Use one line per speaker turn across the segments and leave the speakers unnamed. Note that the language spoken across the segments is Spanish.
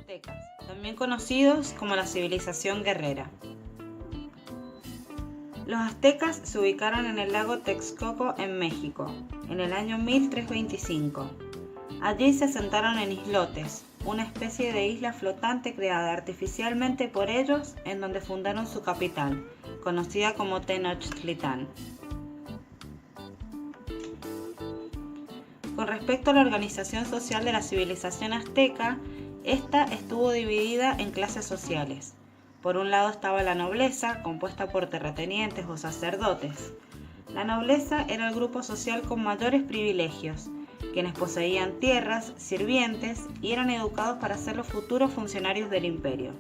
Aztecas, también conocidos como la civilización guerrera. Los aztecas se ubicaron en el lago Texcoco en México, en el año 1325. Allí se asentaron en islotes, una especie de isla flotante creada artificialmente por ellos, en donde fundaron su capital, conocida como Tenochtitlán. Con respecto a la organización social de la civilización azteca, esta estuvo dividida en clases sociales. Por un lado estaba la nobleza, compuesta por terratenientes o sacerdotes. La nobleza era el grupo social con mayores privilegios, quienes poseían tierras, sirvientes y eran educados para ser los futuros funcionarios del imperio.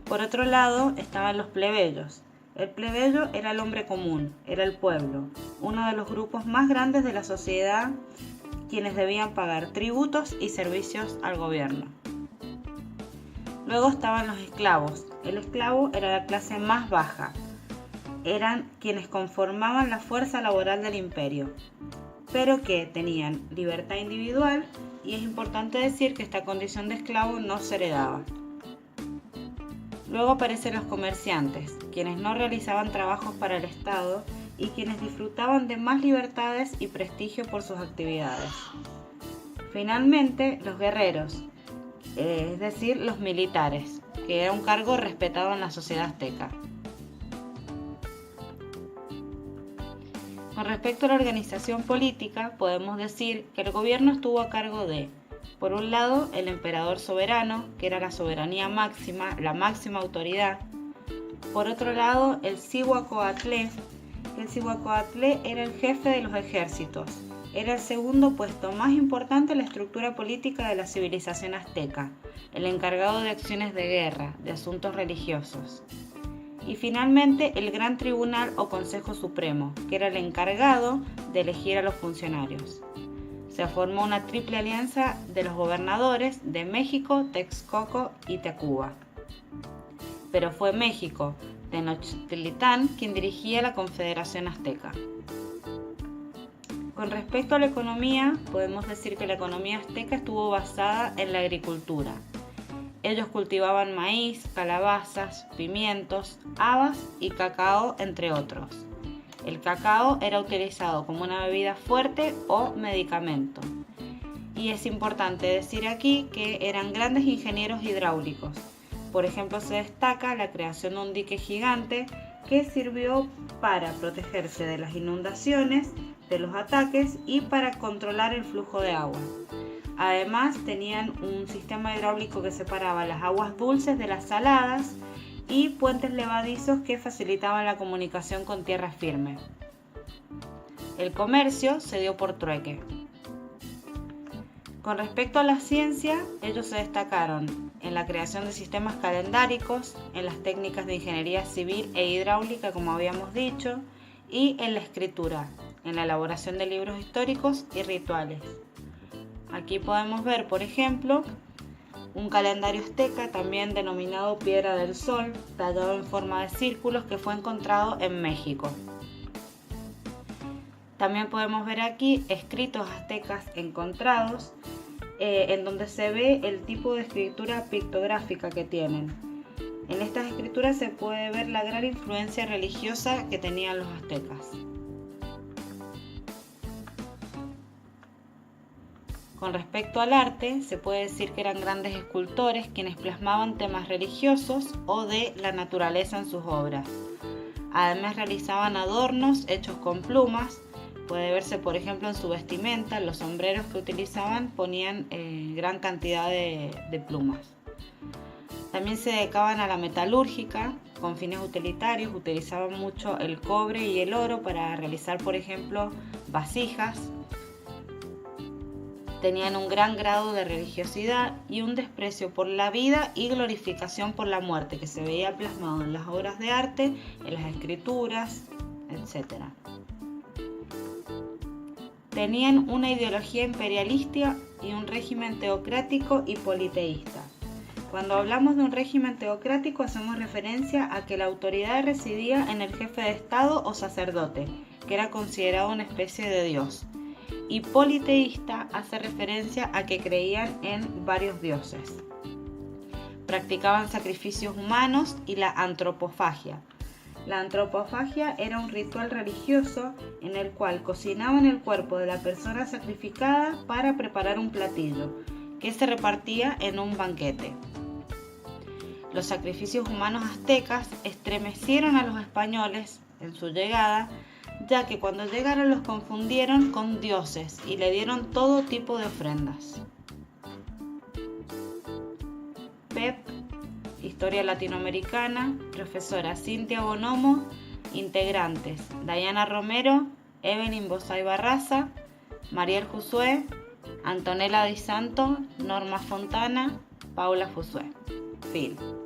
Por otro lado estaban los plebeyos. El plebeyo era el hombre común, era el pueblo, uno de los grupos más grandes de la sociedad, quienes debían pagar tributos y servicios al gobierno. Luego estaban los esclavos. El esclavo era la clase más baja. Eran quienes conformaban la fuerza laboral del imperio, pero que tenían libertad individual, y es importante decir que esta condición de esclavo no se heredaba. Luego aparecen los comerciantes, quienes no realizaban trabajos para el Estado y quienes disfrutaban de más libertades y prestigio por sus actividades. Finalmente, los guerreros, es decir, los militares, que era un cargo respetado en la sociedad azteca. Con respecto a la organización política, podemos decir que el gobierno estuvo a cargo de, por un lado, el emperador soberano, que era la soberanía máxima, la máxima autoridad. Por otro lado, el Cihuacóatl. El Cihuacóatl era el jefe de los ejércitos. Era el segundo puesto más importante en la estructura política de la civilización azteca, el encargado de acciones de guerra, de asuntos religiosos. Y finalmente el Gran Tribunal o Consejo Supremo, que era el encargado de elegir a los funcionarios. Se formó una triple alianza de los gobernadores de México, Texcoco y Tacuba. Pero fue México, Tenochtitlán, quien dirigía la Confederación Azteca. Con respecto a la economía, podemos decir que la economía azteca estuvo basada en la agricultura. Ellos cultivaban maíz, calabazas, pimientos, habas y cacao, entre otros. El cacao era utilizado como una bebida fuerte o medicamento. Y es importante decir aquí que eran grandes ingenieros hidráulicos. Por ejemplo, se destaca la creación de un dique gigante que sirvió para protegerse de las inundaciones, de los ataques y para controlar el flujo de agua. Además, tenían un sistema hidráulico que separaba las aguas dulces de las saladas y puentes levadizos que facilitaban la comunicación con tierra firme. El comercio se dio por trueque. Con respecto a la ciencia, ellos se destacaron en la creación de sistemas calendáricos, en las técnicas de ingeniería civil e hidráulica, como habíamos dicho, y en la escritura, en la elaboración de libros históricos y rituales. Aquí podemos ver, por ejemplo, un calendario azteca, también denominado Piedra del Sol, tallado en forma de círculos, que fue encontrado en México. También podemos ver aquí escritos aztecas encontrados, en donde se ve el tipo de escritura pictográfica que tienen. En estas escrituras se puede ver la gran influencia religiosa que tenían los aztecas. Con respecto al arte, se puede decir que eran grandes escultores quienes plasmaban temas religiosos o de la naturaleza en sus obras. Además realizaban adornos hechos con plumas. Puede verse, por ejemplo, en su vestimenta, los sombreros que utilizaban ponían gran cantidad de plumas. También se dedicaban a la metalúrgica con fines utilitarios, utilizaban mucho el cobre y el oro para realizar, por ejemplo, vasijas. Tenían un gran grado de religiosidad y un desprecio por la vida y glorificación por la muerte, que se veía plasmado en las obras de arte, en las escrituras, etc. Tenían una ideología imperialista y un régimen teocrático y politeísta. Cuando hablamos de un régimen teocrático hacemos referencia a que la autoridad residía en el jefe de Estado o sacerdote, que era considerado una especie de dios. Y politeísta hace referencia a que creían en varios dioses. Practicaban sacrificios humanos y la antropofagia. La antropofagia era un ritual religioso en el cual cocinaban el cuerpo de la persona sacrificada para preparar un platillo que se repartía en un banquete. Los sacrificios humanos aztecas estremecieron a los españoles en su llegada, ya que cuando llegaron los confundieron con dioses y le dieron todo tipo de ofrendas. PEP, Historia Latinoamericana, profesora Cintia Bonomo, integrantes Dayana Romero, Evelyn Bosay Barraza, Mariel Josué, Antonella Di Santo, Norma Fontana, Paula Josué. Fin.